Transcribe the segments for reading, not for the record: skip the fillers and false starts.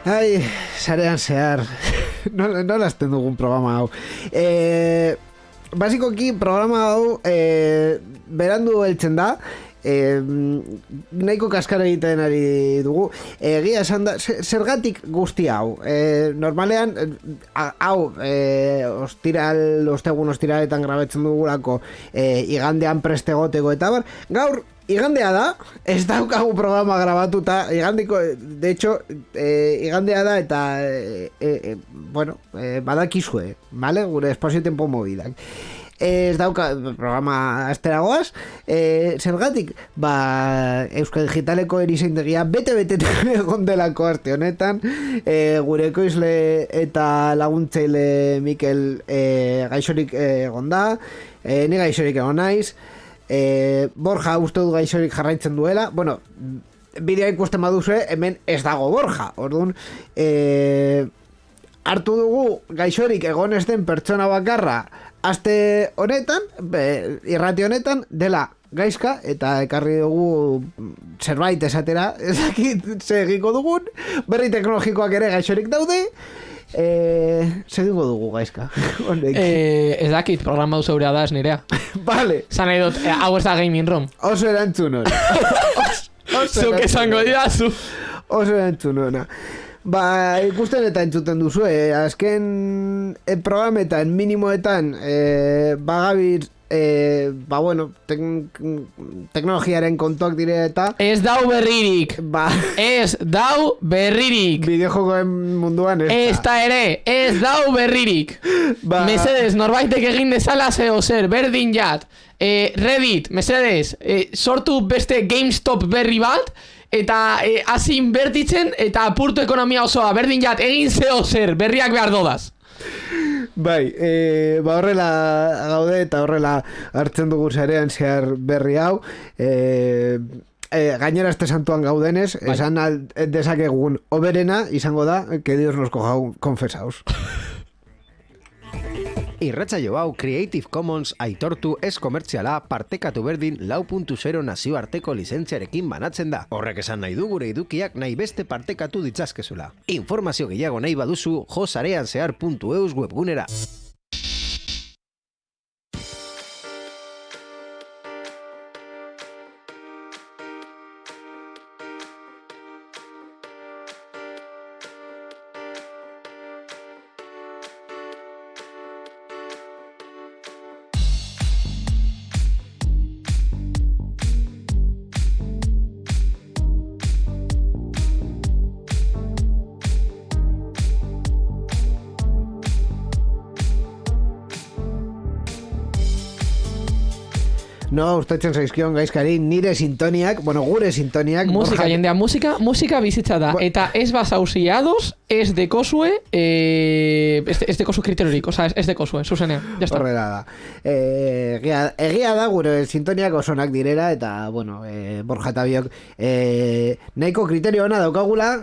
Ai, sarean zehar nola azten dugun programa hau. Basikoki programa hau berandu heltzen da, nahiko kaskara egiten ari dugu. Egia esan da, zergatik guzti hau. Normalean, hau ostegun ostiraletan grabetzen dugulako igandean prestegoteko eta bar, gaur igandea da, ez daukagu programa grabatuta, igandeko, de hecho, igandea da eta, bueno, badakizue, vale? Gure espazio tempo movidak. Ez dauka programa asteragoaz, zergatik, Euskal Digitaleko erizeindegia bete egon delako aste honetan, gure ekoizle eta laguntzaile Mikel gaixorik egon da, ni gaixorik egon naiz, Borja uste du gaixorik jarraitzen duela. Bueno, bideoa ikusten baduzue, hemen ez dago Borja. Orduan, hartu dugu gaixorik egon ez den pertsona bakarra aste honetan, irrati honetan, dela gaizka, eta ekarri dugu zerbait esatera, ezakit segiko dugun, berri teknologikoak ere gaixorik daude. Segingo dugu gaizka. Ez dakit, programa du zeurea da ez nirea. Vale. Zan nahi dut, hau ez da gaming room. Oso erantzun hori. Zuk esango didazu. Oso erantzun hona. Ikusten eta entzuten duzu, azken programetan, minimoetan, bagabir, bueno, teknologiaren kontuak dire eta... Ez dau berririk. Ez dau berririk. Bideojokoen munduan ez da ere, ez dau berririk. Mesedez, norbaitek egin dezala zeo zer, berdin jat. Reddit, mesedez, sortu beste GameStop berri bat, eta hasi inbertitzen, eta apurtu ekonomia osoa, berdin jat, egin zeo zer, berriak behar dodaz. Bai, horrela gaude eta horrela hartzen dugu zarean zehar berri hau. Gainera este santuan gaudenez, esan dezakegun oberena izango da, que Dios nos coja confesaos. Irratsaio hau Creative Commons aitortu ez komertziala partekatu berdin 4.0 nazioarteko lizentziarekin banatzen da. Horrek esan nahi du gure edukiak nahi beste partekatu ditzazkezula. Informazio gehiago nahi baduzu josareanzehar.eus webgunera. No, gustatzen zaizkion gaizkari nire sintoniak, bueno, gure sintoniak. Musika, jendea, musika bizitza da. Eta ez basauziados, ez dekosue, ez dekosu kriteriorik, oza, ez dekosue, zuzenean, jazta. Horrela da. Egia da gure sintoniak osonak direra, eta, bueno, Borja eta biok, nahiko kriterio ona daukagula,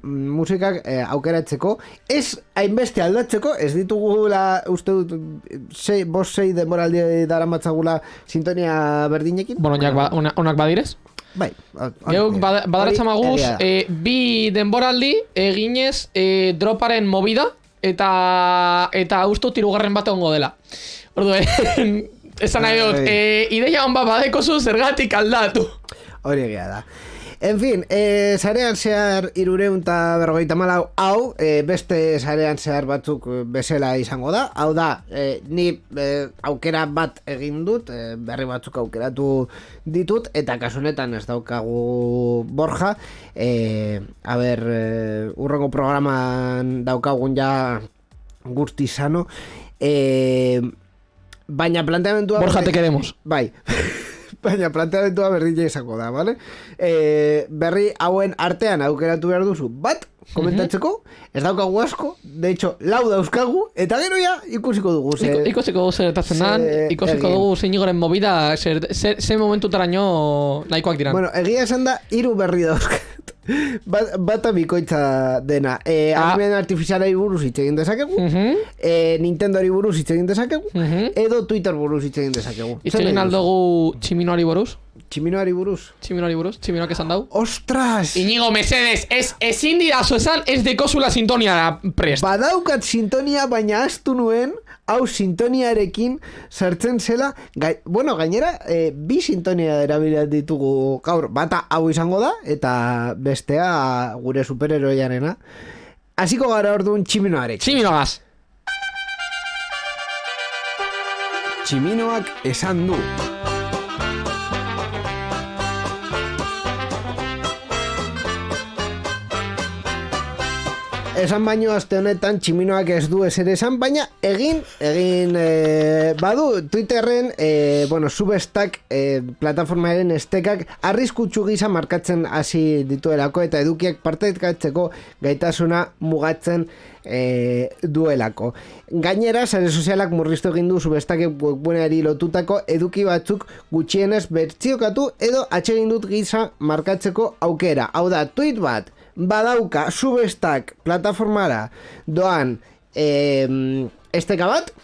musikak aukeratzeko, ez hainbeste aldatzeko, ez ditugula, uste dut, 5-6 denboraldi daramatzagula sintonia berdinekin. Bueno, onak badirez? Bai. Geuk badaratzamaguz, bi denboraldi eginez droparen movida, eta ustu tirugarren bat ongo dela. Orduen, esan nahi dut, ideia hon bat badekozu zergatik aldatu. Hori egia da. En fin, sarean zehar 354 hau, beste sarean zehar batzuk bezala izango da. Hau da, ni aukera bat egin dut, berri batzuk aukeratu ditut, eta kasunetan ez daukagu Borja. A ber, urrengo programan daukagun ja guzti sano. Baina planteamentua... Borja, te queremos. Bai. baina planteamentua berdina izango da, vale? Berri hauen artean aukeratu behar duzu bat, komentatzeko, ez daukagu asko, de hecho, 4 dauzkagu, eta gero ja ikusiko dugu. Ikusiko dugu zer etatzen dan, ikusiko dugu zein igoren movida, ze momentutaraino nahikoak diran. Bueno, egia esan da, 3 berri dauzkat. Bata bikoitza dena. Animen artifizialari buruz hitz egin dezakegu, Nintendoari buruz hitz egin dezakegu, edo Twitter buruz hitz egin dezakegu. Hitz egin aldugu Tximinoari buruz? Tximinoari buruz? Tximinoak esan dau? Ostras! Inigo, mesedes, ezin didazu esan ez dekozula sintonia prest. Badaukat sintonia, baina astu nuen, hau sintoniarekin sartzen zela, gainera, 2 sintonia erabilat ditugu gaur, bata hau izango da, eta bestea gure superheroiarena. Hasiko gara orduan Tximinoarekin. Tximinoagaz! Tximinoak esan du. Esan baino aste honetan Tximinoak ez du ezer esan, baina egin badu Twitterren Substack plataformaren estekak arriskutsu gisa markatzen hasi dituelako eta edukiak partekatzeko gaitasuna mugatzen duelako. Gainera, sare sozialak murriztu egin du Substack webguneari lotutako eduki batzuk gutxienez bertsiokatu edo atsegin dut gisa markatzeko aukera. Hau da, tweet bat badauka Substack plataformara doan esteka bat,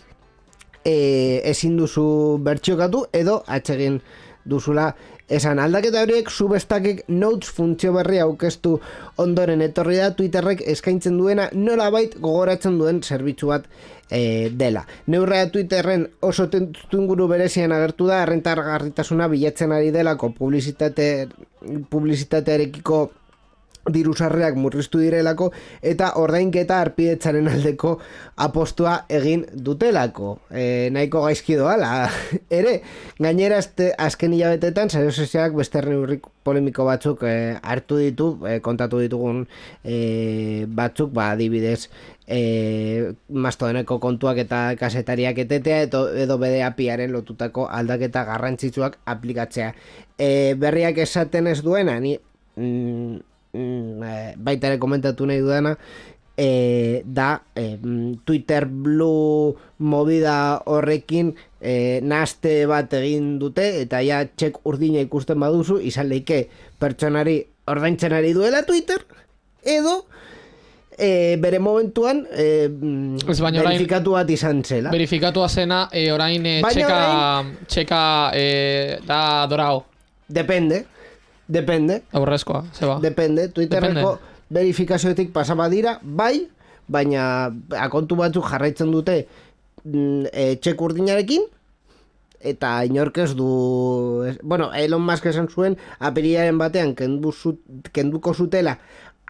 ezin duzu bertsiokatu edo atsegin duzula esan. Aldaketa horiek Substackek notes funtzio berri aurkeztu ondoren etorri da Twitterrek eskaintzen duena nolabait gogoratzen duen zerbitzu bat dela. Neurrea Twitterren oso testuinguru berezian agertu da, errentagarritasuna bilatzen ari delako publizitatearekiko dirusarreak murriztu direlako eta ordainketa arpidetzaren aldeko apostua egin dutelako. Nahiko gaizki doala. Ere, gainera azken hilabetetan sare sozialak beste neurri polemiko batzuk hartu ditu, kontatu ditugun batzuk, adibidez Mastodoneko kontuak eta kasetariak etetea edo bede apiaren lotutako aldaketa garrantzitsuak aplikatzea. Berriak esaten ez duena, baita ere komentatu nahi dudana, da Twitter Blue movida horrekin nahaste bat egin dute eta ja txek urdina ikusten baduzu izan leike pertsonari ordaintzen ari duela Twitter edo bere momentuan verifikatu bat izan zela. Verifikatua zena orain txeka da dorao. Depende. Aurrezkoa, zeba. Depende. Twitterreko verifikazioetik pasaba dira, bai, baina akontu batzuk jarraitzen dute txek urdinarekin, eta inork ez du... Elon Musk esan zuen, apirilaren batean kenduko zutela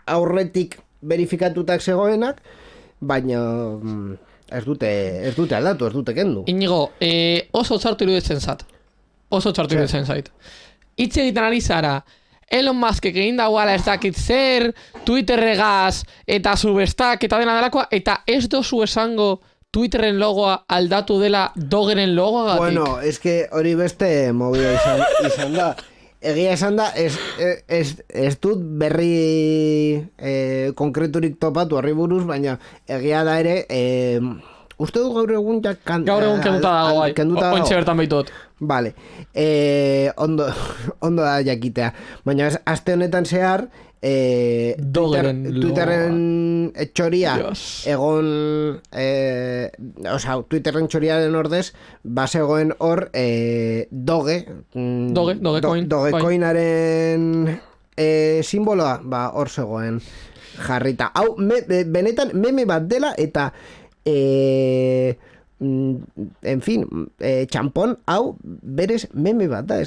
aurretik verifikatutak zegoenak, baina ez dute aldatu, ez dute kendu. Inigo, oso txartu iruditzen zait. Hitz egiten ari zara, Elon Muskek egin dagoala ez dakit zer, Twitterregaz eta Substack eta dena delakoa, eta ez dozu esango Twitterren logoa aldatu dela Dogeren logoa gatik? Bueno, es que hori beste movida izan da. Egia esan da, ez dut berri konkreturik topatu horri buruz, baina egia da ere... Uste du gaur egun gaur egun kenduta dago, bai. Ointxe bertan behitot. Vale. Ondo da jakitea. Baina aste honetan zehar Twitterren txoria egon Twitterren txoriaren ordez bazegoen hor Dogecoinaren simboloa hor zegoen jarrita. Hau benetan meme bat dela eta en fin, txampon hau berez meme bat da.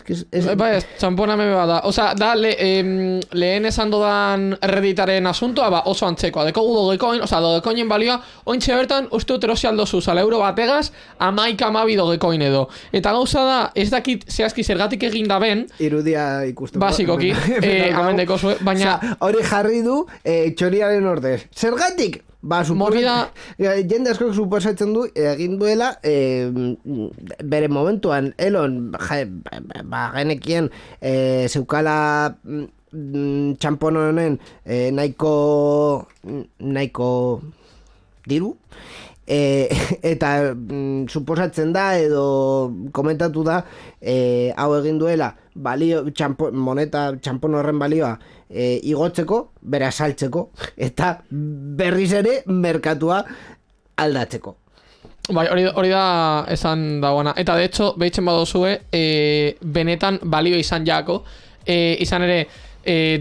Bai, txampona meme bat da. Osa, da, lehen esan dodan Redditaren asuntoa, oso antzekoa. Dekogu Dogecoin, Dogecoinen balioa, ointxe bertan, uste dut erosi aldo zuz, €1 bategaz, 11 Dogecoin edo. Eta gauza da, ez dakit zehazki zergatik egin da ben, irudia ikusten. Basikoki, amendeko zuen, baina... Hori jarri du txoriaren ordez. Zergatik? jende askok suposatzen du egin duela bere momentuan Elon genekien zeukala txampon honen nahiko diru eta suposatzen da edo komentatu da hau egin duela balio txampon horren balioa igotzeko, bera saltzeko eta berriz ere merkatua aldatzeko. Bai, hori da esan dagoena. Eta de hecho, behitzen badozue benetan balio izan jako izan ere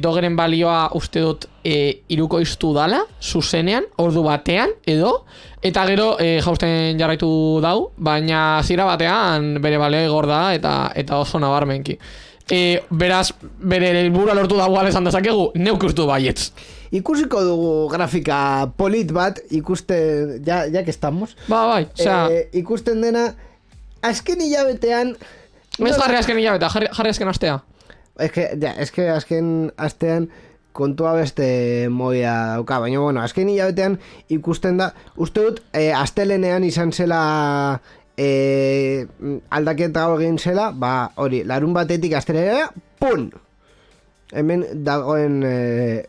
dogeren balioa uste dut iruko iztu dala, zuzenean, ordu batean edo, eta gero jausten jarraitu dau, baina zira batean bere balioa igor da eta oso nabarmenki. Beraz, bere helburua lortu dagoa esan dezakegu, neuk ustu baietz. Ikusiko dugu grafika polit bat, ikusten, ya que estamos. Bai, osea... ikusten dena, azken hilabetean... Ez jarri azken hilabetea, jarri azken astea. Es que azken astean kontua beste moia dauka, baina bueno, azken hilabetean ikusten da, uste dut, astelenean izan zela... aldaketa egin zela, hori, larun batetik astelera, pun! Hemen dagoen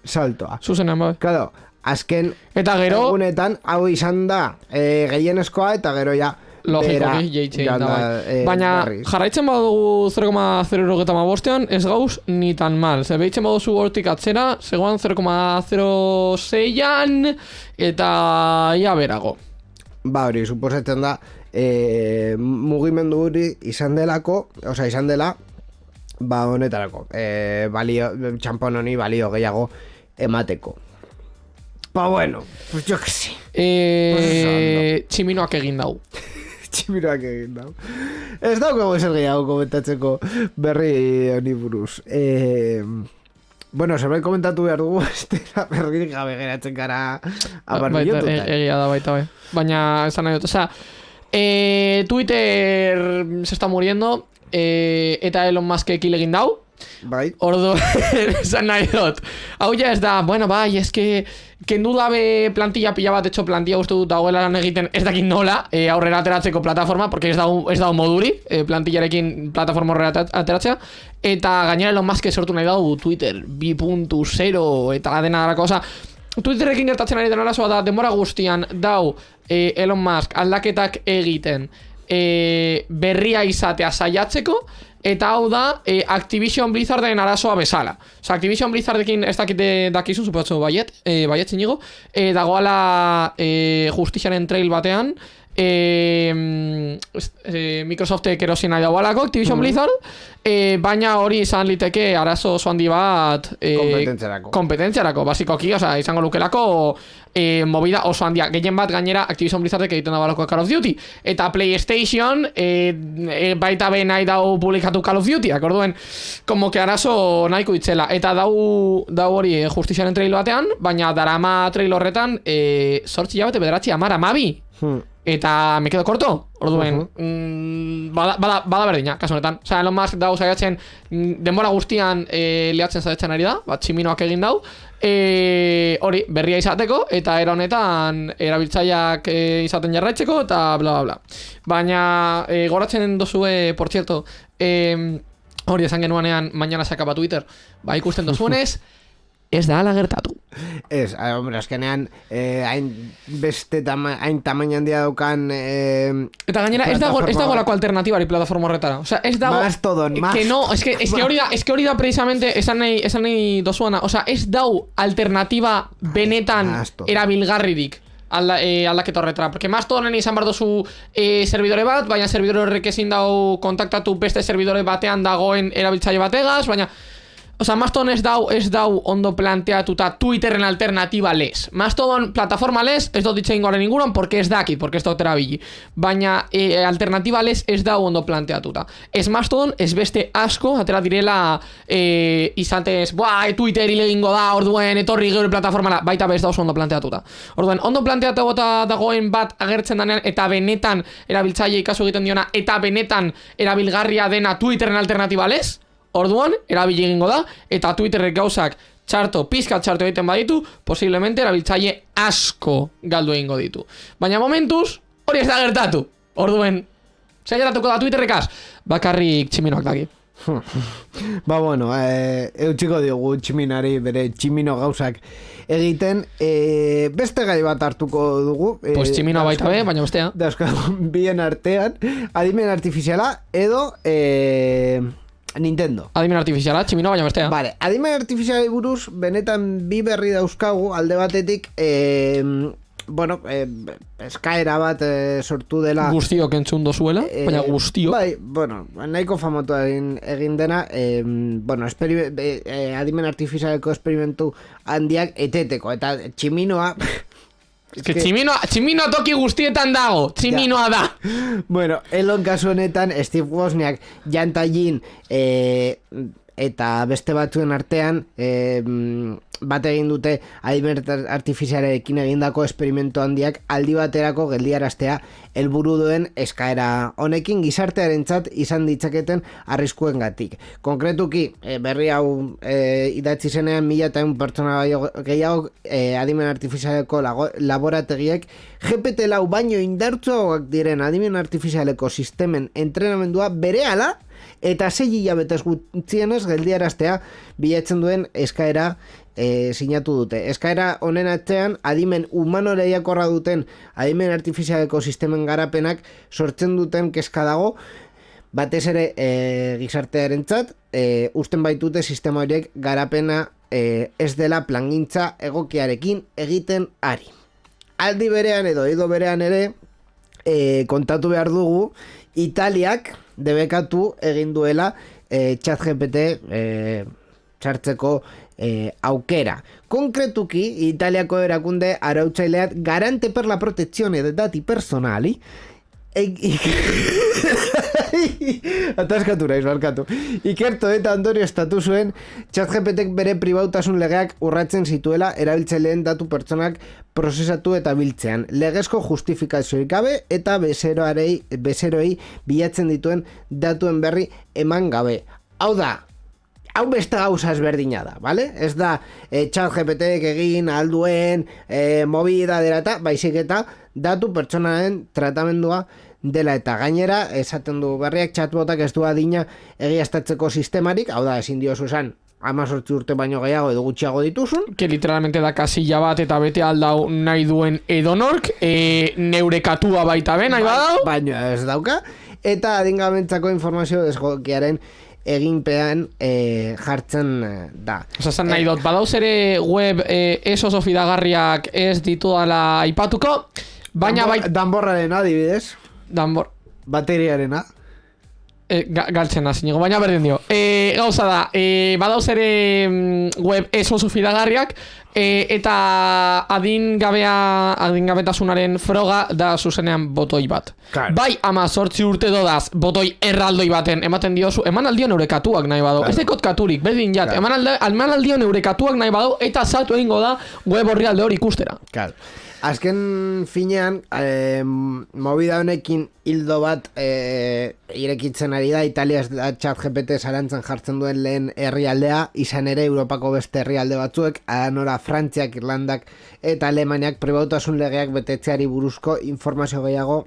saltoa. Zuzenean, bai. Claro, azken eta gero egunetan hau izan da gehienezkoa eta gero ja logikoki jeitxein da, bai. Baina jarraitzen badugu 0,095 ez gauz ni tan mal. Ze behitzen baduzu hortik atzera, zegoan 0,06an eta ia berago. Hori, suposatzen da mugimendu hori izan delako, osea, izan dela honetarako, txampon honi balio gehiago emateko. Bueno, pues yo que sé. Tximinoak egin dau. Tximinoak egin dau. Ez daukago ezer gehiago komentatzeko berri honi buruz. Bueno, zerbait komentatu behar dugu, estela berririk gabe geratzen gara abarbillotuta. Egia da baita bai. Baina esan nahi dut, osea, Twitter se está muriendo eta Elon Musk ekil egin dau. Bai. Ordu, esan nahi dut. Hau ja ez da, bueno, bai, eske kendu dabe plantilla pila bat, etxo plantilla uste dut dagoela lan egiten ez dakit nola aurrera ateratzeko plataforma, porque ez dago moduri plantillarekin plataforma aurrera ateratzea, eta gainera Elon Musk sortu nahi dau Twitter 2.0 eta dena darako, oza, Twitterrekin gertatzen ari den arazoa da, denbora guztian dau Elon Musk aldaketak egiten berria izatea saiatzeko, eta hau da Activision Blizzarden arazoa bezala. Osa, Activision Blizzardekin ez dakite dakizu, supatzu baiet zinigo, dagoala justiziaren trail batean, Microsoftek erosi nahi dagoalako Activision Blizzard, baina hori izan liteke arazo oso handi bat kompetentziarako, basikoki, oza, izango lukelako movida oso handia, gehien bat gainera Activision Blizzardek egiten dagoalako Call of Duty, eta PlayStation baita be nahi dau publikatu Call of Duty, akorduen, como que arazo nahiko itzela, eta dau hori justiziaren trail batean, baina darama trail horretan 8 hilabete, 9, 10, 12 eta me quedo corto, orduen bada berdina, kasu honetan. Osea, Elon Musk dau saiatzen denbora guztian liatzen saiatzen ari da, tximinoak egin dau, hori berria izateko, eta era honetan erabiltzaileak izaten jarraitzeko, eta bla bla bla. Baina goratzen dozue, por cierto, hori esan genuanean mañana se acaba Twitter, ikusten dozuenez, ez da ala gertatu. Ez, hombre, azkenean hain tamaina handia daukan eta gainera ez dago lako alternatibari plataforma horretara. O sea, ez dago Mastodon, que no, es que hori da precisamente esan nahi dozuana, o sea, ez dau alternativa benetan erabilgarririk aldaketa horretara, porque Mastodonen izan bar dozu servidore bat, baina servidore horrek ezin dau kontaktatu beste servidore batean dagoen erabiltzaile bategaz, baina o sea, Mastodon ez dau ondo planteatuta Twitterren alternativa les. Mastodon plataforma les ez dut ditzein goren inguruan porque ez dakit, porque ez dut erabili. Baina alternativa les ez dau ondo planteatuta. Ez Mastodon ez beste asko atera direla izatez, Twitter ilegingo da, orduen etorri geure plataformara, baita bez da oso ondo planteatuta. Orduen, ondo planteatuta dagoen bat agertzen danean eta benetan erabiltzaile ikasu egiten diona eta benetan erabilgarria dena Twitterren alternativa les, orduan, erabili egingo da, eta Twitterrek gauzak pizkat txarto egiten baditu, posiblemente erabiltzaile asko galdu egingo ditu. Baina momentuz, hori ez da gertatu. Orduen, zer gertatuko da Twitterrekaz? Bakarrik tximinoak daki. Ba bueno, eutxiko diogu tximinari bere tximino gauzak egiten, beste gai bat hartuko dugu. Pues tximinoa baita be, baina bestea. Dauzkagu bien artean, adimen artifiziala edo Nintendo. Adimen artifiziala, tximinoa baina bestea. Vale, adimen artifizialari buruz, benetan bi berri dauzkagu, alde batetik, bueno, eskaera bat sortu dela guztiok entzun dozuela, baina guztiok. Bai, bueno, nahiko famatu egin dena, bueno, adimen artifizialeko esperimentu handiak eteteko, eta tximinoa que tximinoa toki guztietan dago, tximinoa da. Bueno, Elon kasu honetan Steve Wozniak jantajin eta beste batzuen artean bat egin dute adimen artifizialarekin egindako esperimentu handiak aldi baterako geldiaraztea helburu duen eskaera honekin gizartearentzat izan ditzaketen arriskuengatik. Konkretuki, berri hau idatzi zenean 1.100 pertsona gehiago adimen artifizialeko laborategiek GPT-4 baino indartsuagoak diren adimen artifizialeko sistemen entrenamendua berehala eta 6 hilabetez gutxienez geldiaraztea bilatzen duen eskaera sinatu dute. Eskaera honen atzean adimen humano lehiakorra duten adimen artifizialeko sistemen garapenak sortzen duten kezka dago, batez ere gizartearentzat, usten baitute sistema horiek garapena ez dela plangintza egokiarekin egiten ari. Aldi berean edo berean ere kontatu behar dugu Italiak debekatu egin duela ChatGPT sartzeko aukera. Konkretuki, Italiako erakunde arautzaileak garante per la protezione dei dati personali ataskatu naiz, barkatu. Ikerto eta ondorio estatu zuen ChatGPTek bere pribautasun legeak urratzen zituela erabiltzaileen datu pertsonak prozesatu eta biltzean. Legezko justifikazioik gabe eta bezeroei bilatzen dituen datuen berri eman gabe. Hau da, hau beste gauza ezberdina da, vale? Ez da ChatGPTek egin alduen movida dela eta baizik eta datu pertsonaren tratamendua dela eta gainera esaten du berriak chatbotak ez du adina egiaztatzeko sistemarik, hau da ezin diozu esan 18 urte baino gehiago edo gutxiago dituzun. Que literalmente da kasilla bat eta bete aldau nahi duen edonork, neurekatua baita ben, nahi badau. Baino ez dauka, eta adingamentzako informazio desgokiaren eginpean jartzen da. Osa, nahi dut, badauz ere web ez oso fidagarriak ez ditudala aipatuko, baina danborraren adibidez. Bateriarena. Galtzen da, zinigo, baina berdin dio. Gauza da, badauz ere web ez oso fidagarriak, eta adingabetasunaren froga da zuzenean botoi bat. Claro. Bai, 18 urte dodaz, botoi erraldoi baten ematen diozu, eman aldion eurekatuak nahi badau. Ez dekot katurik, berdin jat, eman aldion eurekatuak nahi badau, eta saltu egingo da web horri alde hori ikustera. Claro. Azken finean, movida honekin hildo bat irekitzen ari da, Italia ChatGPT zalantzan jartzen duen lehen herrialdea, izan ere Europako beste herrialde batzuek, nora Frantziak, Irlandak eta Alemaniak pribautasun legeak betetzeari buruzko informazio gehiago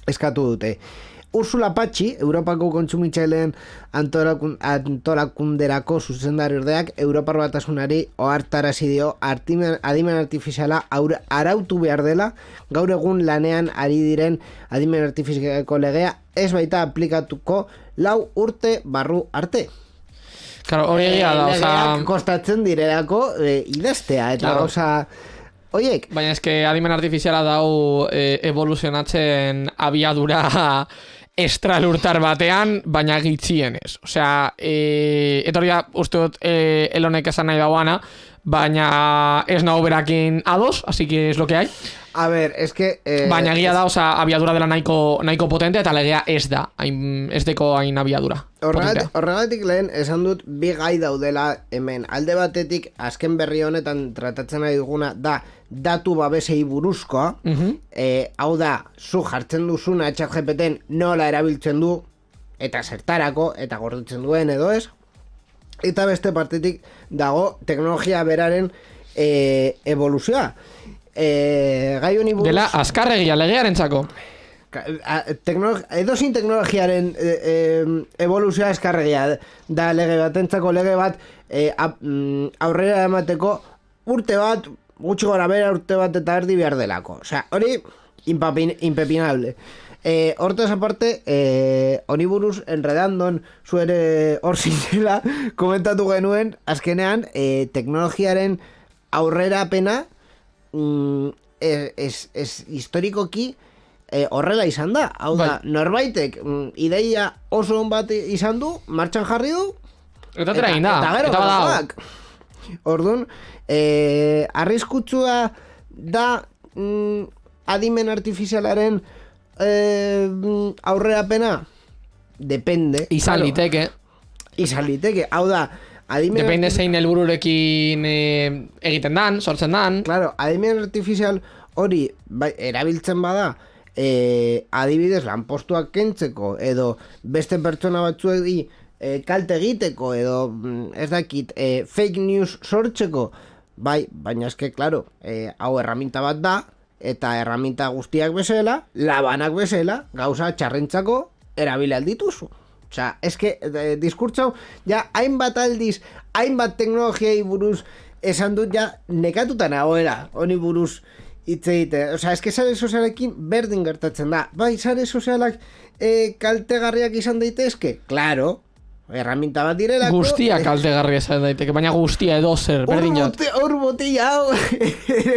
eskatu dute. Ursula Patxi, Europako kontsumitzaileen antolakunderako zuzendarordeak Europar Batasunari ohartarazi dio adimen artifiziala arautu behar dela gaur egun lanean ari diren adimen artifizialeko legea ez baita aplikatuko 4 urte barru arte. Claro, hori egia da, legeak kostatzen direlako idaztea eta claro. Oiek. Baina eske adimen artifiziala dau evoluzionatzen abiadura estralurtar batean, baina gitxienez. Osea, etorria uste dut Elonek esan nahi dauana, baina ez nago berakin ados, así que es lo que hay. A ver, es que... baina egia da, osea, abiadura dela nahiko potente, eta legea ez da, ez deko hain abiadura. Horregatik lehen esan dut bi gai daudela hemen. Alde batetik, azken berri honetan tratatzen nahi duguna da datu babesei buruzkoa. Hau da, zu jartzen duzuna ChatGPTen nola erabiltzen du, eta zertarako, eta gordetzen duen edo ez. eta beste partetik dago teknologia beraren evoluzioa. Gai honi buruz... Dela, azkarregia legearentzako. Edozein teknologiaren evoluzioa eskarregia da lege batentzako lege bat aurrera emateko urte bat, gutxi gora bera urte bat eta erdi behar delako. Osea, hori impepinable. Hortaz aparte, honi buruz enredandon zuere hor zinela komentatu genuen, azkenean teknologiaren aurrerapena historikoki horrela izan da. Hau da, norbaitek ideia oso on bat izan du, martxan jarri du, eta tera egin da, eta eta badao. Orduan, arriskutsua da adimen artifizialaren aurrerapena? Depende. Izan claro. liteke. Izan liteke, hau da, adimen... Depende zein helbururekin egiten dan, sortzen dan. Claro, adimen artifizial hori erabiltzen bada, adibidez lanpostuak kentzeko, edo beste pertsona batzuei kalte egiteko, edo ez dakit, fake news sortzeko, bai, baina eske, claro, hau erraminta bat da, eta erraminta guztiak bezala, labanak bezala, gauza txarrentzako erabili aldituzu. Osea, eske, diskurtza hau, ja, hainbat aldiz, hainbat teknologiai buruz esan dut ja, nekatuta nagoela, honi buruz hitz egite. Osea, eske sare sozialekin berdin gertatzen da. Bai, sare sozialak kaltegarriak izan daitezke? Claro, erraminta bat direlako. Guztia kaltegarria izan daiteke, baina guztia edo zer, berdin jat. Hor botilla hau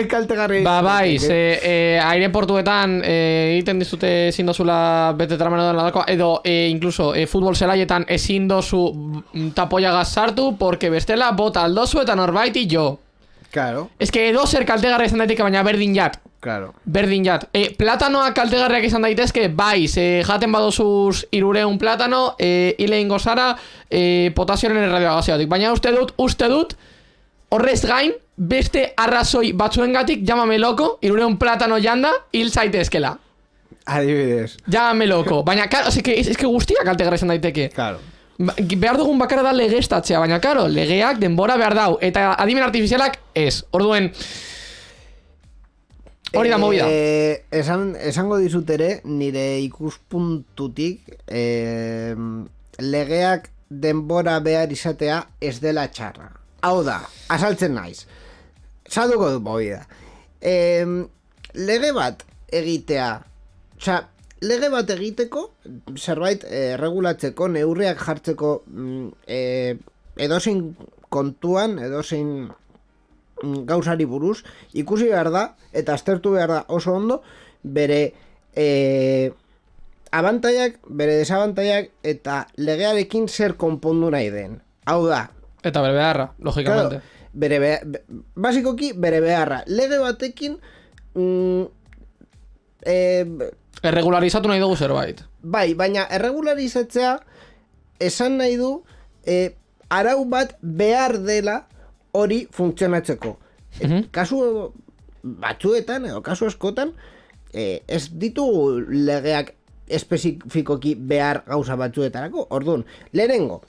kaltegarria. Ba, bai, aireportuetan egiten dizute ezin dozula bete traman edo incluso futbol zelaietan ezin dozu tapoiagaz sartu, porque bestela bota aldozu eta norbaiti jo. Claro. Ez que edo zer kaltegarria izan daiteke, baina berdin jat. Claro. Berdin jat. Platanoak kaltegarriak izan daitezke, bai, jaten badozuz 300 platano, hile ingo zara potasioaren erradioagazioatik. Baina uste dut, horrez gain, beste arrazoi batzuengatik, llámame loko, 300 platano janda, hil zaitezkela. Adibidez. Llámame loko. Baina, claro, es que guztiak kaltegarria izan daiteke. Claro. Behar dugun bakarra da legeztatzea, baina, claro, legeak denbora behar dau, eta adimen artifizialak ez. Orduen, hori da movida. Esango dizut ere, nire ikuspuntutik, legeak denbora behar izatea ez dela txarra. Hau da, azaltzen naiz. Salduko du movida. Lege bat egitea, osea, lege bat egiteko, zerbait regulatzeko, neurriak jartzeko edozein kontuan, edozein gauzari buruz, ikusi behar da, eta aztertu behar da oso ondo, bere abantaiak, bere desabantaiak, eta legearekin zer konpondu nahi den. Hau da. Eta bere beharra, logikamente. Claro, basikoki, bere beharra. Lege batekin erregularizatu nahi dugu zerbait. Bai, baina erregularizatzea esan nahi du arau bat behar dela hori funtzionatzeko. Kasu batzuetan edo kasu askotan ez ditugu legeak espezifikoki behar gauza batzuetarako. Orduan, lehenengo,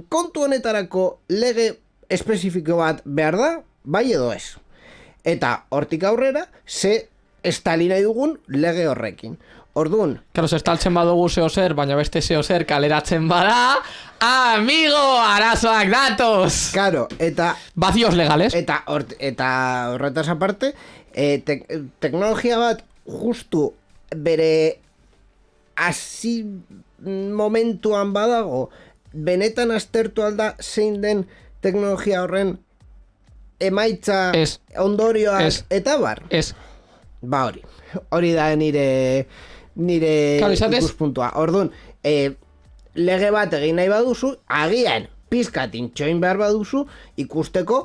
kontu honetarako lege espezifiko bat behar da, bai edo ez. Eta hortik aurrera, ze estali nahi dugun lege horrekin. Orduan, claro, se estaltzen badugu zeo zer, baina beste zeo zer kaleratzen bada, amigo, arazoak datoz! Claro, eta... Vacíos legales. Eta horretaz aparte, teknologia bat justu bere hasi momentuan badago, benetan aztertu alda zein den teknologia horren emaitza, ondorioak, eta bar. Ez. Ba hori da nire claro, ikuspuntua. Orduan, lege bat egin nahi baduzu, agian pizkatin txoin behar baduzu, ikusteko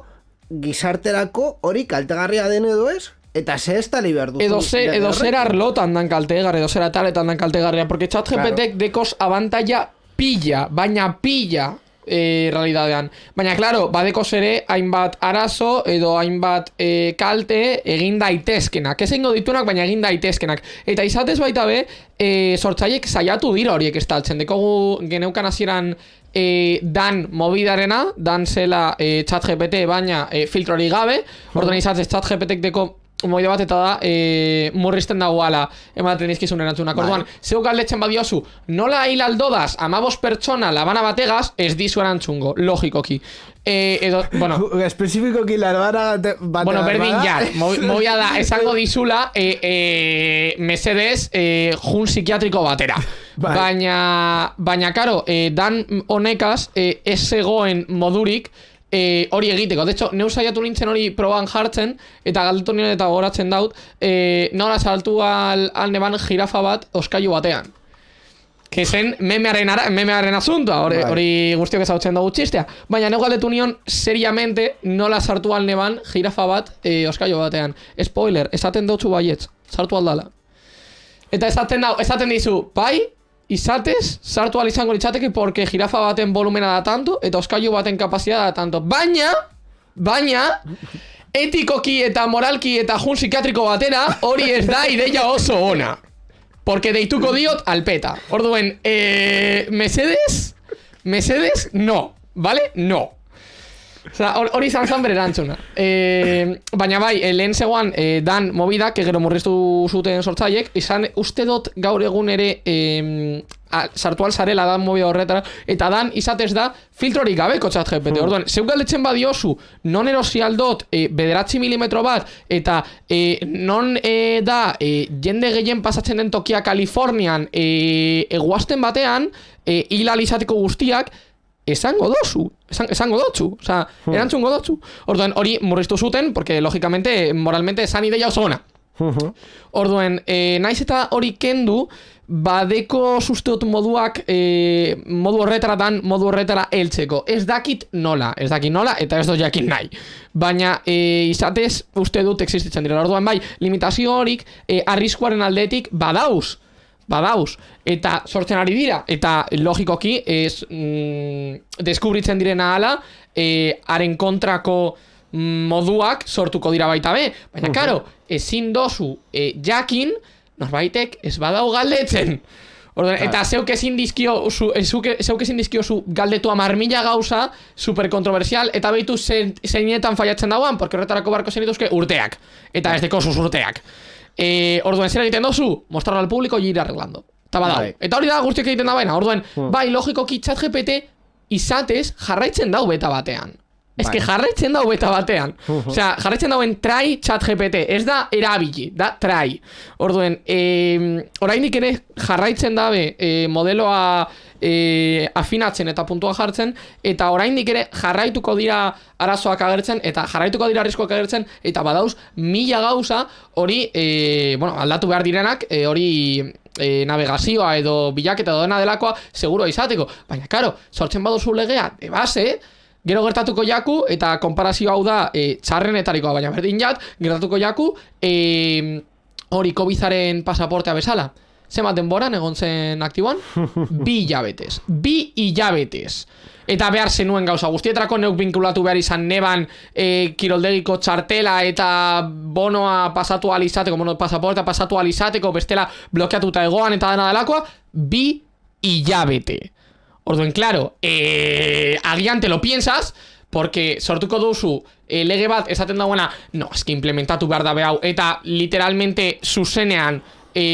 gizarterako hori kaltegarria den edo ez, eta ze estali behar duzu. Edo zer arlotan dan kaltegarria, edo zer ataletan dan kaltegarria, porque ChatGPT dekos abantaia pilla, baina pilla. realidadean. Baina, klaro, badekoz ere, hainbat arazo edo hainbat kalte egin daitezkenak. Ez egingo dituenak, baina egin daitezkenak. Eta izatez baita be, sortzaiek saiatu dira horiek estaltzen. Dekogu geneukan hasieran dan mobidarena, dan zela ChatGPT, baina filtrori gabe. Orduan izatez ChatGPTek deko moide bat eta da murrizten dagoala ematen dizkizun erantzunak. Orduan, zeu galdetzen badiozu, nola hil aldodaz 15 pertsona labana bategaz, ez dizu erantzungo, logikoki. Edo, bueno, espezifikoki labana bategaz. Bueno, berdin jat, moia da, esango dizula, mesedez, jun psikiatriko batera. Baina, karo, dan honekaz, ez zegoen modurik, hori egiteko. De hecho, neu saiatu nintzen hori proban jartzen, eta galdetu nire eta goratzen daut, nola saltu al neban jirafa bat oskailu batean. Que zen memearen asuntoa, hori guztiok ezautzen dugu txistea. Baina neu galdetu nion, seriamente, nola sartu al neban jirafa bat oskailu batean. Spoiler, esaten dutzu baietz, sartu aldala. Eta esaten dizu, bai, izatez, sartu izango litzateke porque jirafa baten volumena da tanto eta oskailu baten kapazitatea da tanto. Baina, etikoki eta moralki eta jun psikiatriko batera hori ez da ideia oso ona. Porque deituko diot alpeta. Orduen, mesedes, no. ¿Vale? No. Hori izan zan bere erantzuna. Baina bai, lehen zegoan dan mobidak, gero murriztu zuten sortzaiek, izan uste dut gaur egun ere sartu alzarela dan mobida horretara, eta dan izatez da filtrorik gabeko ChatGPT. Orduan, zeu galdetzen badiozu, non erosi aldot 9 milimetro bat, eta non da jende gehien pasatzen den tokia Kalifornian eguazten batean, hilal izateko guztiak, esango dotzu, osea, erantzungo dotzu. Orduan, hori murriztu zuten, porque, logikamente, moralmente, esan ideia oso ona. Orduan, naiz eta hori kendu, badeko susteot moduak, modu horretara heltzeko. Ez dakit nola, eta ez dut jakin nahi. Baina, izatez, uste dut existitzen dira. Orduan, bai, limitazio horik, arriskuaren aldetik badauz, eta sortzen ari dira, eta logikoki deskubritzen direna ala, haren kontrako moduak sortuko dira baita be, baina karo, ezin dozu jakin, norbaitek ez badau galdetzen. Eta zeuk ezin dizkiozu galdetu 10.000 gauza super kontroversial, eta behitu zeinetan faiatzen dauan, porque horretarako barko zenituzke urteak, eta ez dekosuz urteak. Orduan zer egiten dozu, mostrarlo al público y ir arreglando. Eta hori da guztiak egiten da baina. Orduan, bai, logikoki ChatGPT izatez jarraitzen dau beta batean. Ez que jarraitzen dau beta batean. Osea, jarraitzen dauen try ChatGPT. Ez da erabili, da try. Orduan, oraindik ere jarraitzen dabe modeloa afinatzen eta puntua jartzen, eta oraindik ere jarraituko dira arazoak agertzen, eta jarraituko dira arriskoak agertzen, eta badauz 1000 gauza hori aldatu behar direnak, hori navegazioa edo bilaketa edo dena delakoa seguro izateko. Baina, karo, sortzen baduzu legea de base, gero gertatuko jaku, eta konparazio hau da txarrenetarikoa, baina berdin jat, gertatuko jaku hori COVID-aren pasaportea bezala. Zenbat denboran egon zen aktiboan? 2 hilabetez. 2 hilabetez. Eta behar zenuen gauza guztietrako, neuk vinkulatu behar izan neban kiroldegiko txartela eta bonoa pasatu alizateko, pasaportea pasatu alizateko, bestela blokeatuta egoan eta dena delakoa, 2 hilabete. Orduan, claro, agian te lo piensas, porque sortuko duzu lege bat esaten dagoena, no, eski implementatu behar da behau, eta literalmente zuzenean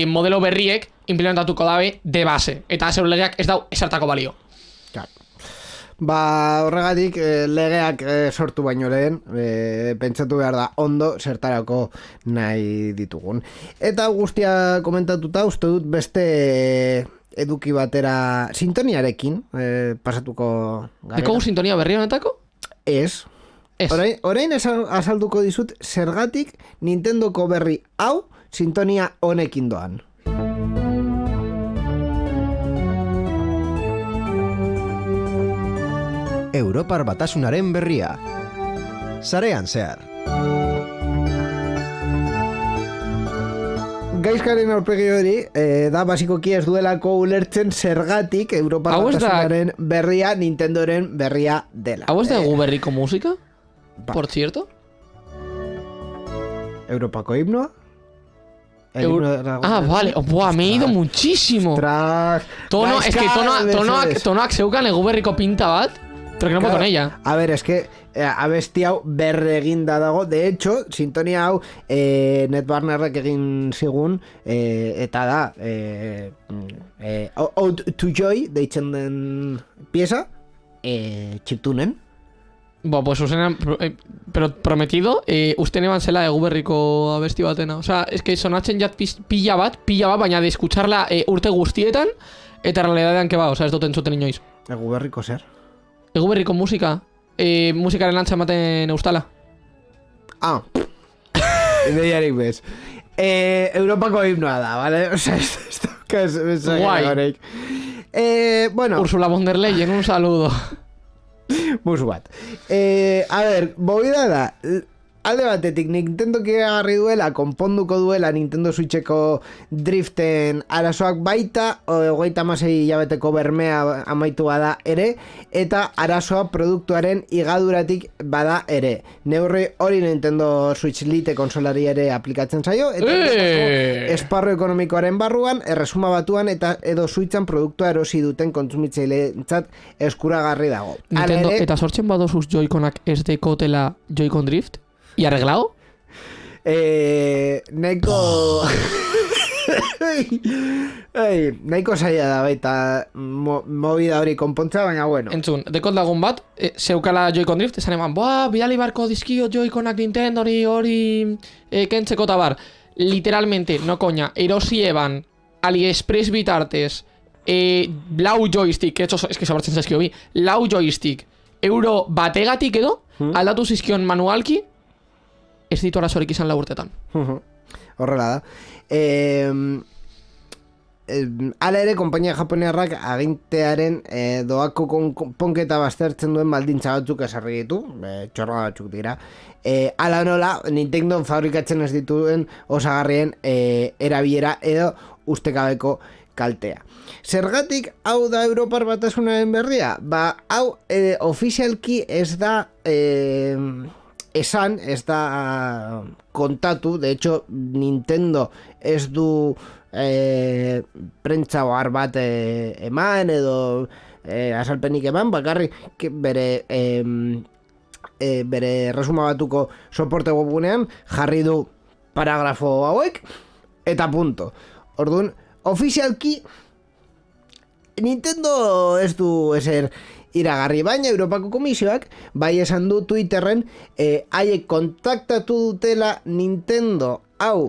modelo berriek implementatuko dabe de base. Eta zeur legeak ez dau esartako balio. Horregatik legeak sortu baino lehen, pentsatu behar da ondo zertarako nahi ditugun. Eta guztia komentatuta, uste dut beste eduki batera sintoniarekin pasatuko gara. Eko sintonia berri honetako? Ez. Orain azalduko dizut zergatik Nintendoko berri hau sintonia honekin doan. Europar Batasunaren berria. Sarean zehar. Gaizkaren aurpegi hori, da basikoki ez duelako ulertzen zergatik Europar Batasunaren berria Nintendoren berria dela. ¿Hau ez da gu berriko musika? Por cierto? Europako himnoa? Vale. Buah, me he ido muchísimo. Tono, es que tonoak zeukan egu berriko pinta bat, pero que no puedo con ella. A ver, es que abesti hau berreginda dago. De hecho, sintonia hau Netbarnerrek egin zigun, eta da Ode to Joy deitzen den pieza, chiptunen. Bueno, pues Susana, pero prometido, uste neban zela egu berriko abesti batena. O sea, es que sonatzen jat pilla bat, baina de escucharla urte guztietan, eta realidadean que ba, o sea, ez dut entzuten inoiz. Egu berriko zer? Egu berriko musika, musikaren antza ematen eustala. Ideiarik bez. Europako himnoa da, ¿vale? O sea, esto es guai. Bueno. Ursula von der Leyen, un saludo. Musu bat. A ver, movida da. Alde batetik, Nintendo agarri duela, konponduko duela Nintendo Switcheko driften arazoak baita, 36 hilabeteko bermea amaitu bada ere, eta arazoa produktuaren igaduratik bada ere. Neurri hori Nintendo Switch Lite konsolari ere aplikatzen zaio, eta esparru ekonomikoaren barruan, erresuma batuan eta edo Switchan produktua erosi duten kontsumitzaileentzat eskuragarri dago. Nintendo, eta sortzen badozuz Joy-Conak ez dekotela Joy-Con Drift? ¿Y arreglado? Nahiko... nahiko zaila da baita movida hori konpontza, baina bueno. Entzun, dekot lagun bat, zeukala Joy-Con Drift, esan eman, bidali barko dizkio Joy-Conak Nintendo hori kentzeko tabar. Literalmente, no coña, erosi eban AliExpress bitartez, lau joystick, es que sobratzen zaizkio bi, lau joystick, euro bategatik edo, aldatu zizkion manualki, ez ditu arazorik izan laburtetan. Horrela da. Hala ere, konpainia japonearrak agintearen doako konponketa baztertzen duen baldintza batzuk esarri ditu, txorra batzuk dira. Hala nola, Nintendo fabrikatzen ez dituen osagarrien erabilera edo ustekabeko kaltea. Zergatik hau da Europar Batasunaren berria? Hau ofizialki ez da esan, ez da kontatu. De hecho, Nintendo ez du prentsa ohar bat eman edo azalpenik eman, bakarrik bere resuma batuko soporte webunean jarri du paragrafo hauek eta punto. Orduan, ofizialki Nintendo ez du ezer iragarri, baina Europako Komisioak bai esan du Twitterren haiek kontaktatu dutela Nintendo hau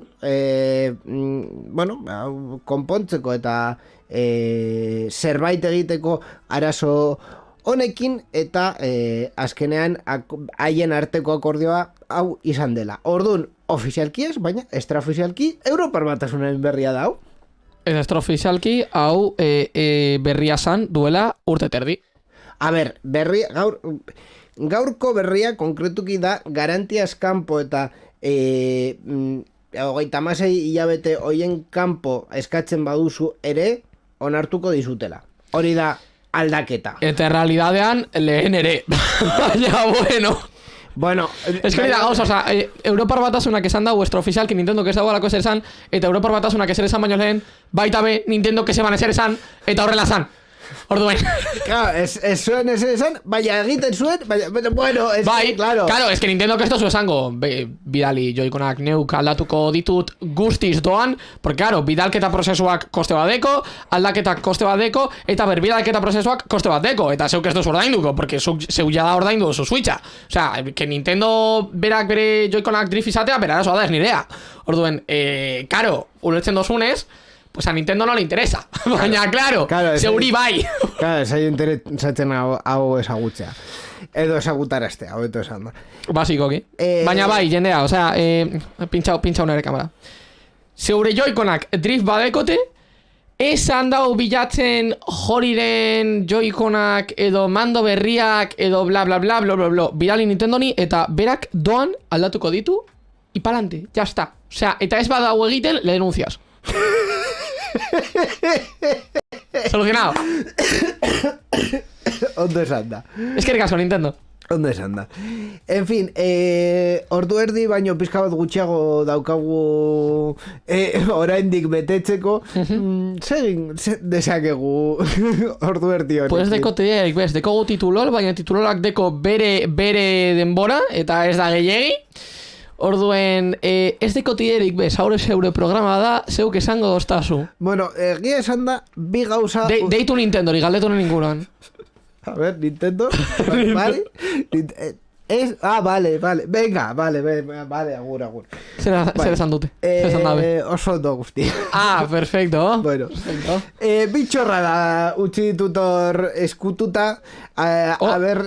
konpontzeko eta zerbait egiteko arazo honekin, eta azkenean haien arteko akordioa hau izan dela. Orduan, ofizialki ez, baina extraofizialki Europar Batasunaren berria da hau. Ez extraofizialki hau berria zan duela urte terdi. A ber, gaurko berria konkretuki da garantiaz kanpo eta 36 hilabete hoien kanpo eskatzen baduzu ere onartuko dizutela. Hori da aldaketa. Eta realidadean lehen ere. Baina, bueno, es que hori da gauza, oza, Europar Batasunak esan da vuestro oficial que Nintendo que ez dagoelako ezer esan, eta Europar Batasunak ezer esan baino lehen, baita be Nintendo que seban ezer esan, eta horrela esan. Orduen. Claro, ez zuen ezer esan, baina egiten zuen, bueno, es bai, claro. Claro, es que Nintendo que esto zu esango, bidali Joy-Conak neuk aldatuko ditut guztiz doan, porque claro, bidalketa prozesuak koste badeko, aldaketak koste badeko, eta bidalketa prozesuak koste badeko, eta zeuk ez duzu ordainduko, porque zeu jada ordaindu duzu Switcha. O sea, que Nintendo berak bere Joy-Conak drift izatea, bera arazoa da ez nirea. Orduen, claro, ulertzen dozunez, pues a Nintendo no le interesa. Baina, claro, zeuri bai. Claro, ez aio interesatzen hau ezagutzea. Edo ezagutaraztea, hau eto esan da. Basikoki. Baina bai, jendea, o sea, pintxau nere kamera. Zeure Joy-Conak drift badekote, esan dau bilatzen joriren Joy-Conak edo mando berriak edo bla bla bla bla bla bla bidali Nintendoni eta berak doan aldatuko ditu y palante, ya está. O sea, eta ez badau egiten, le denuncias. Solucionado. Ondo esan da. Es que caso, Nintendo. Ondo esan da. En fin, ordu erdi baino pizka bat gutxiago daukagu oraindik betetzeko. Segin dezakegu ordu erdi honekin. Pues deko tiderik, bez, dekogu titulol, baina titulolak deko bere denbora, eta ez da gehiegi. Orduen, ez deko tiderik, bez, haure zeure programa da, zeuk esango doztazu. Bueno, egia esan da, bi gauza... Deitu Nintendori, galdetu ninguran. A ver, Nintendo, vale. Vale. Venga, vale, agur. Zer esan dute? Zer esan dabe? Oso ondo guzti. Perfecto. Bueno, Perfecto. Bitxorra da, utzi ditutor eskututa, a ber,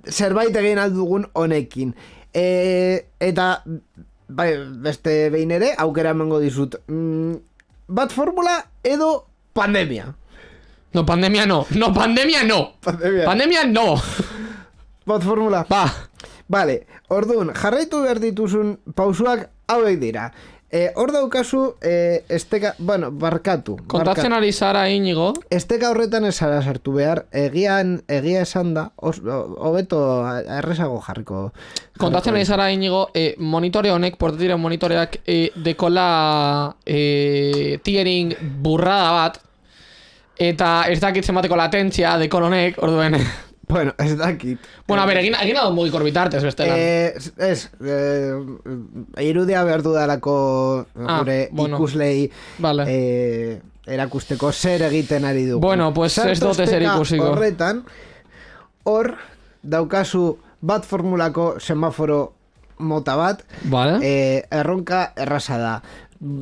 zerbait egin aldugun honekin. Eta, bai, beste behin ere, aukera emango dizut. Bat formula edo pandemia. No, pandemia no. Pandemia no. Bat formula. Ba. Vale, orduan, jarraitu behar dituzun pausuak hauek dira. Hor daukazu, barkatu. Kontatzen ari zara, Inigo. Esteka horretan ez zara sartu behar, egia esan da, hobeto errezago jarriko. Kontatzen ari zara, Inigo, monitore honek, portatiren monitoreak, dekola tiering burrada bat, eta ez dakit zenbateko latentzia dekon honek, orduen. Bueno, ez dakit. Bueno, a ver, egin hau mugikor bitartez, bestelan. Irudia behar dudalako gure ikuslei vale. Erakusteko zer egiten ari dugu. Bueno, pues ez dote zer ikusiko. Horretan, hor daukazu bat formulako semaforo mota bat, vale. Erronka erraza da.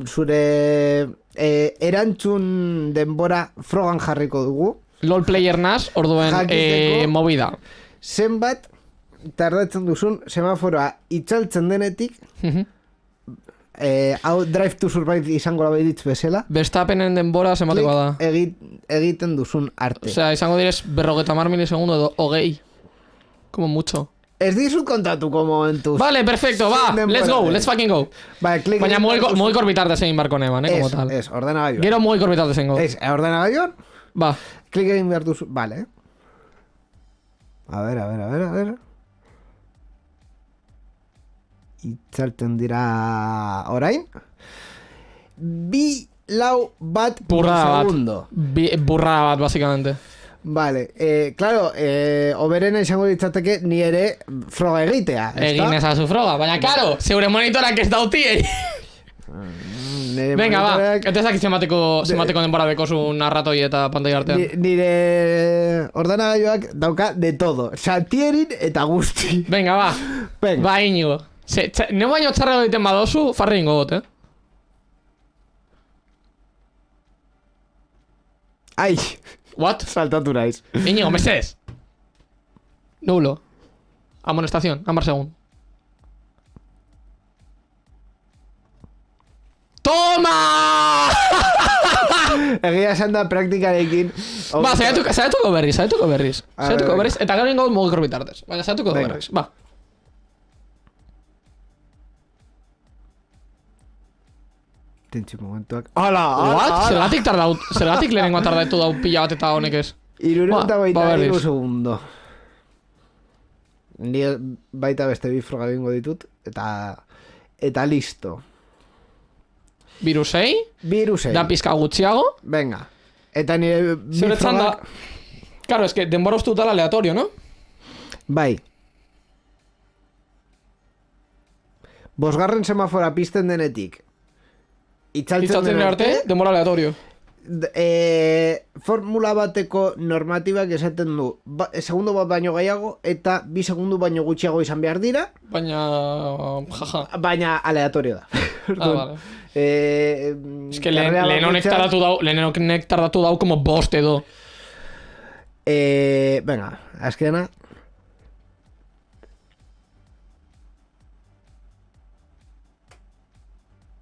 Zure erantzun denbora frogan jarriko dugu. LOL player nas, orduen movida. Zenbat tardatzen duzun semaforoa itzaltzen denetik, hau Drive to Survive izango labeditz bezala. Bestapenen denbora zenbateko da. Egiten duzun arte. Osea, izango direz 50 milisegundu edo hogei. Como mucho. Ez dizut kontatuko momentuz. Vale, perfecto, va, let's go, let's fucking go. Baina mugikor bitartez egin barko neban, como tal. Ez, ordenagailuan. Gero mugikor bitartez egin go. Ez, ordenagailuan? Ba. Klik egin behar duzu, vale. A ver. Itzalten dira orain. 2-4 bat segundo. Burrada bat, básicamente. Vale, claro, oberena izango ditzateke ni ere froga egitea. Egin ezazu froga, baina karo, zeure monitorak ez dautiei. Venga, va, eta ezak zenbateko denbora dekozu narratoi eta pantai artean. Nire ordenagailuak dauka de todo, satierin eta guzti. Venga, va, ba, Inigo. Ne baino txarra egiten badozu, farri ingo got, Ai, what? Saltatu naiz. Inigo, mesedez. Nulo. Amonestación, Amar segun. ¡Toma! Egia esan da praktikarekin. Ba, zaiatuko berriz. Eta gero ingo mugikor bitartez. Baina zaiatuko berriz, ba. Tentsi momentuak. Hala! What? Zergatik lehenengoa tardatu dau pila bat eta honek ez? 2:23 segundo. Ni baita beste bi froga bingo ditut. Eta listo. Virusei? Da pizka gutxiago? Venga. Eta nire Zeretzan da. Claro, es que denbora uste dutala aleatorio, no? Bai. Bosgarren semafora pizten denetik. Itzaltzen den arte, denbora aleatorio. Formula bateko normatibak esaten du segundo bat baino gehiago eta 2 segundu baino gutxiago izan behar dira. Baina aleatorio da. Vale. Es que lehen tardatu dau como bost edo. Venga, azkena.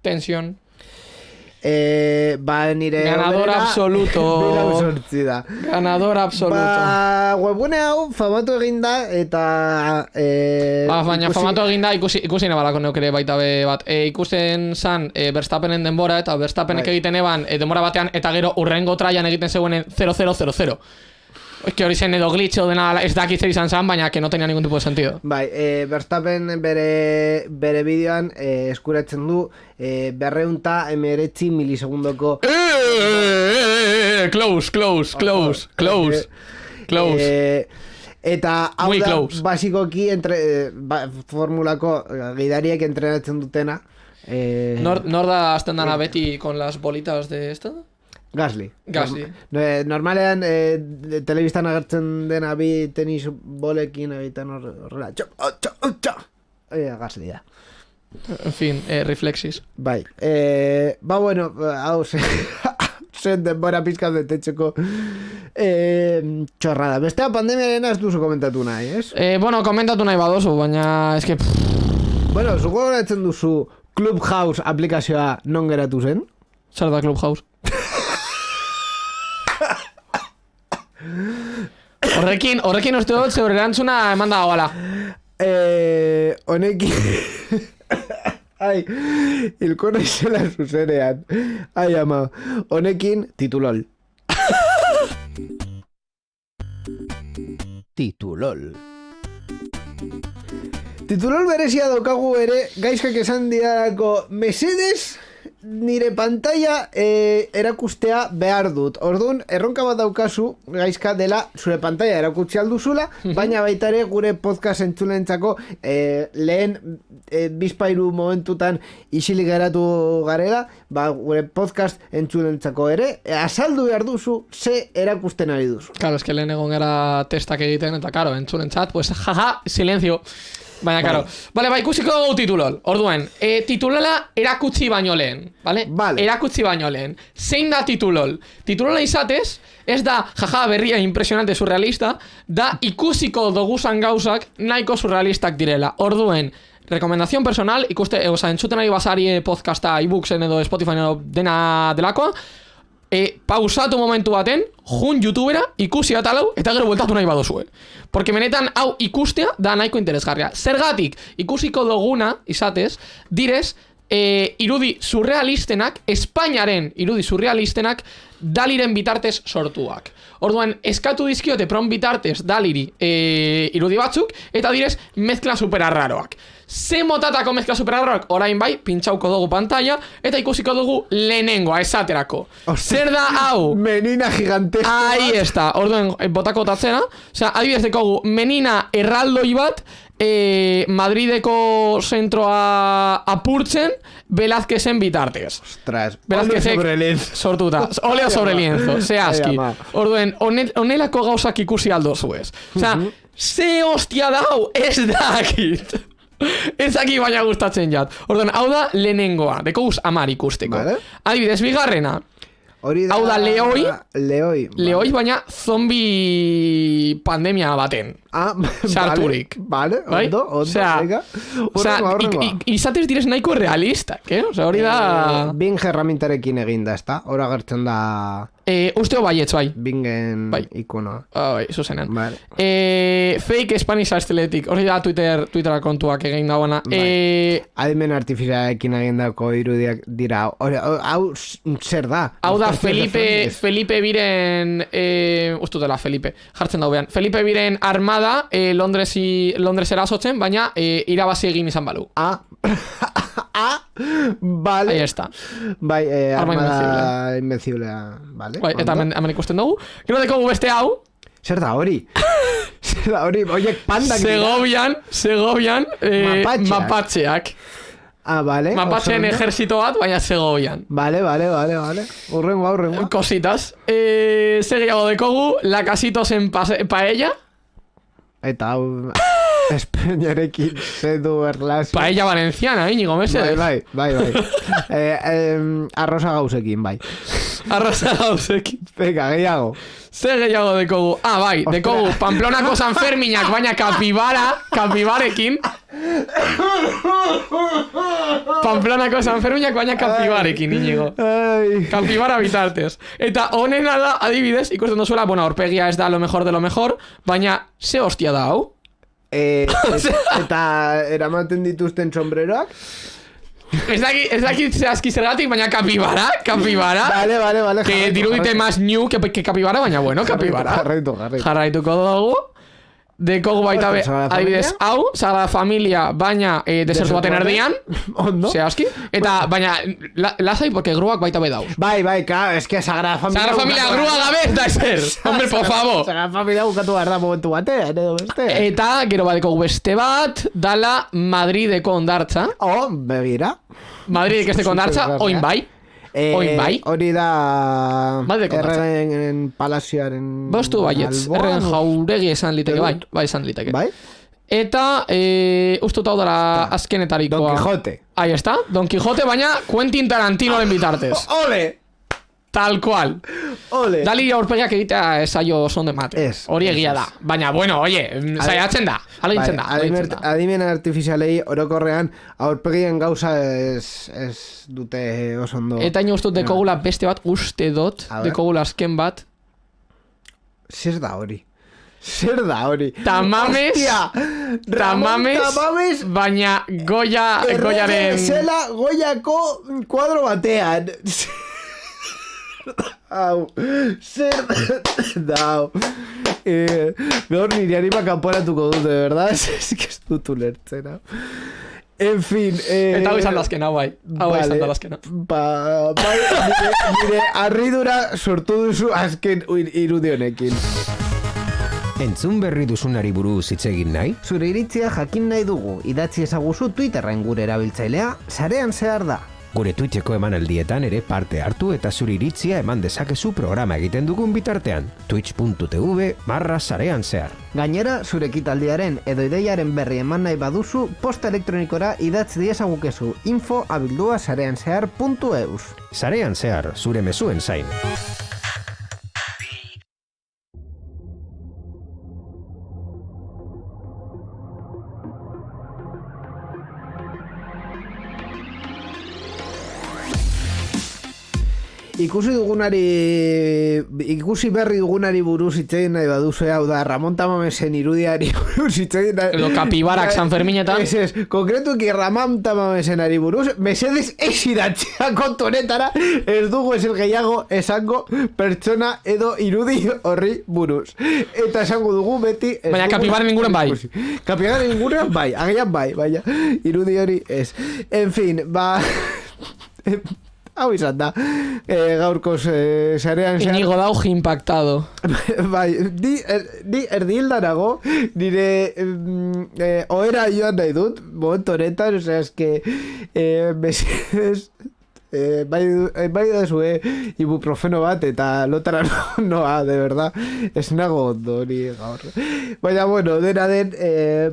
Tensión. Ba, nire... Ganador absoluto. Bilau sortzi da. Ganador absoluto. Ba, webune hau famatu eginda, eta... Baina famatu eginda ikusi nebalako neukere baita be bat. Ikusten zan Verstappenen denbora, eta Verstappenek egiten eban denbora batean, eta gero urrengo traian egiten zegoen 0-0-0-0. Que hori zen edo glitch edo dena ez dakit zer izan zan, baina que no tenía ningún tipo de sentido. Bai, Verstappen bere bideoan eskuratzen du 219 milisegundoko Close. Eta hau Muy da close. basikoki formulako gidariek entrenatzen dutena. Nor da azten dana beti con las bolitas de esto? Gasly. Normalean telebistan agertzen dena bi tenis bolekin egiten horrela. Gasly da. En fin, reflexis. Bai. Ba, bueno, hau zen denbora pizkat betetxeko txorrada. Bestea pandemiaren ez duzu komentatu nahi, ez? Bueno, komentatu nahi badozu, baina eske... Bueno, zuko goratzen duzu Clubhouse aplikazioa non geratu zen? Zer da Clubhouse? Horrekin uste dut zeure erantzuna eman da goala. Honekin... Ai, hilko naizela zuzenean. Ai, ama. Honekin, titulol. Titulol berezia daukagu ere, gaizkak esan didalako, mesedes nire pantalla erakustea behar dut. Orduan, erronka bat daukazu, gaizka dela, zure pantalla erakutsi alduzula, baina baita ere gure podcast entzulentzako lehen bizpairu momentutan isilik geratu garela, ba, gure podcast entzulentzako ere, azaldu behar duzu, ze erakusten ari duzu. Claro, es que lehen egon gara testak egiten, eta karo, entzulentzat, pues jaja, silencio. Baina, karo. Vale, ba, ikusiko dugu titulol. Orduen, titulola erakutsi baino lehen. Vale? Erakutsi baino lehen. Zein da titulol? Titulola izatez, ez da, jaja, berria impresionante surrealista, da ikusiko doguzan gauzak nahiko surrealistak direla. Orduen, rekomendazion personal, ikuste, entzuten ari basari podcasta, iBooksen edo Spotify edo dena delakoa, pausatu momentu baten, jun youtubera, ikusi atalau, eta gero bueltatu nahi badozue. Porque benetan hau ikustea da nahiko interesgarria. Zergatik, ikusiko duguna, izatez, direz, irudi surrealistenak, Espainiaren irudi surrealistenak, Daliren bitartez sortuak. Orduan, eskatu dizkiote pron bitartez Daliri irudi batzuk, eta direz, mezkla superarraroak. Ze motatako mezkla superarraroak, orain bai, pintxauko dugu pantalla, eta ikusiko dugu lehenengoa, esaterako. Zer da hau? Menina gigantesco. Ahí está, orduen, botako tatzena. Osea, adibidez dekogu, menina erraldoi bat, Madrideko zentroa apurtzen, Velázquezen bitartez. Ostras, óleo sobre lienzo. Sortuta, óleo sobre lienzo, zehazki. Orduen, onelako gauzak ikusi aldo zuez. Osea, ze hostia dau, ez dakit. Ez dakit baina gustatzen jat. Orduen, hau da lehenengoa, dekoguz 10 ikusteko. Vale. Adibidez, bigarrena. Hau da Leoi, baina zombi pandemia baten. Sarturik. Vale, ondo, venga. Izatez direz nahiko realistak, Osea, hori da... Bing herramientarekin eginda, ez da? Hora gertzen da... Usteo baietz, bai. Bingen ikonoa. Bai, zuzenean. Fake Spanish Aesthetic, hori da Twittera kontuak egin dagoena. Adimen artifizialekin egin dako irudiak dira. Hau zer da? Hau da Felipe biren... Ustutela, Felipe. Jartzen daubean. Felipe biren armada Londres erasotzen, baina irabazi egin izan balu. Vale. Ahí está. Bai, armada invenciblea. Vale. Bai, eta hemen ikusten dugu. Gero dekogu beste hau. Zer da hori? Zer da hori? Oiek pandak dira. Segovian mapatxeak. Vale. Mapatxeen ejerzito bat, baina Segovian. Vale. Urrengo. Cositas. Segiago dekogu, la casitos en paella. Eta hau... Espainiarekin zedu erlazio. Paella valenciana, Íñigo Mesedes. Bai. Arroza gauzekin, bai. Arroza gauzekin. Venga, gehiago. Ze gehiago dekogu. Bai, dekogu Pamplonako San Ferminak, baina kapibarekin. Pamplonako San Ferminak baina kapibarekin, Inigo. Kapibara bitartez. Eta honena da, adibidez, ikusten dozuela, bueno, aurpegia ez da lo mejor de lo mejor, baina ze hostia da, hau? Eta eramaten dituzten sombreroak? Ez dakit zehazki zergatik, baina kapibara. Vale. Que dirudite más new que kapibara, baina bueno, kapibara. Jarraituko dugu. Dekogu baita be, adibidez, hau, Sagrada Familia, baina desertu baten erdian. Ondo. Zehazki. Eta, baina, lasai, porque gruak baita be dauz. Bai, claro, es que Sagrada Familia... Sagrada Familia grua gabe ez da ezer. Hombre, por favor. Sagrada Familia bukatu behar da momentu batean, edo beste. Eta, gero badekogu beste bat, dala Madrideko ondartza. Begira. Madridek esteko ondartza, oin bai. Oin bai. Hori da... Madrideko ondartza. Erregen palazioaren... Bostu baietz, erregen jauregi esan liteke, bai esan liteke. Bai? Eta, ustuta hau dara azkenetarikoa. Don Quijote. Ahí está, Don Quijote, baina Quentin Tarantinoren bitartez. Ole! Tal cual. Ole. Dali aurpegiak egitea esaio son de mate. Hori egia da. Baina, bueno, oye, saiatzen da. Alegintzen da. Adimen artifizialei orokorrean aurpegien gauza ez dute oso ondo. Eta ino ustut dekogula beste bat, uste dot, dekogula azken bat. Zer da hori? Tamames, baina Goyaren... Zela Goyako kuadro batean. Hau, zer da. Gaur nire anima kanporatuko dute, verdad? Es que ez dut ulertzen, hau. En fin... Eta hau izan dazkena, bai. Hau izan dazkena. Bai, nire arridura sortu duzu azken irudi honekin. Entzun berri duzunari buruz hitz egin nahi? Zure iritzia jakin nahi dugu. Idatzi ezaguzu Twitterren gure erabiltzailea, sarean zehar da. Gure Twitcheko emanaldietan ere parte hartu eta zure iritzia eman dezakezu programa egiten dugun bitartean. twitch.tv/sarean zehar. Gainera, zure ekitaldiaren edo ideiaren berri eman nahi baduzu, posta elektronikora idatz diezagukezu info@sareanzehar.eus. Sarean zehar, zure mezuen zain. Ikusi berri dugunari buruz hitz egin nahi baduzu, hau da, Ramon Tamamesen irudiari buruz hitz egin nahi... Edo kapibarak San Ferminetan. Ez, konkretuki Ramon Tamamesenari buruz, mesedez ez idatzea kontonetara, ez dugu ezer gehiago esango pertsona edo irudi horri buruz. Eta esango dugu beti... Baina kapibaren inguren bai. Kapibaren inguren bai, agian bai, baina irudi hori ez. En fin, hau izan da, gaurkoz sarean zehar... Inigo dauji impactado. Bai, ni erdildarago, nire ohera joan nahi dut, momentu honetan, osea, eske, mesedez, bai da zue ibuprofeno bat eta lotara noa, de verdad, ez nago ondo ni gaur. Baina, bueno, dena den,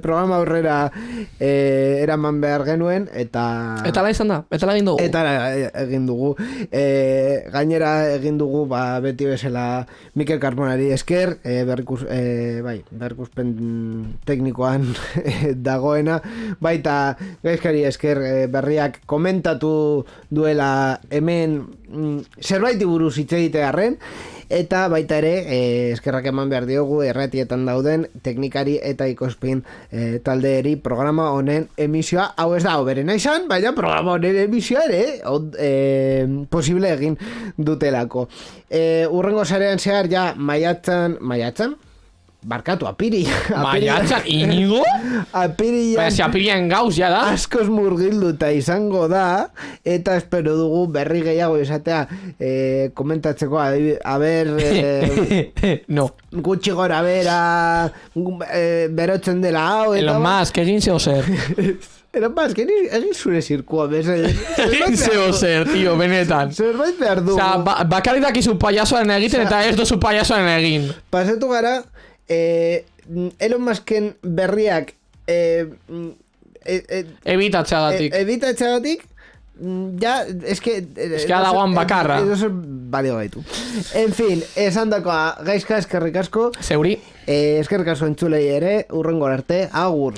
programa aurrera eraman behar genuen, eta... Eta la izan da, eta la egin dugu. Eta egin dugu. Gainera egin dugu, beti bezala Mikel Carmonari esker, berrikuspen teknikoan dagoena, baita gaizkari esker berriak komentatu duela hemen zerbaiti buruz hitz egitearren, eta baita ere eskerrak eman behar diogu erratietan dauden teknikari eta ikospin taldeeri programa honen emisioa, hau ez da oberena izan, baina programa honen emisioa ere posible egin dutelako. Urrengo sarean zehar ja maiatzan? Barkatu, Maiatzan, Inigo? Baina, si apirian gauz, ja da. Askoz murgilduta izango da, eta espero dugu berri gehiago izatea komentatzeko, a ber... No. Gutxi gora bera, berotzen dela hau... Elon Musk, egin zeo zer. Elon Musk, egin zure zirkua, egin zeo zer, tio, benetan. Zerbait behar dugu. Osa, bakarrik dakizu payasoaren egiten eta ez duzu payasoaren egin. Pasatu gara... Elon Musken berriak ebitatxagatik ja, eske dagoan bakarra edo balio gaitu. En fin, esan dakoa gaizka eskerrik asko zeuri, eskerrik asko entzulei ere, urrengo arte, agur.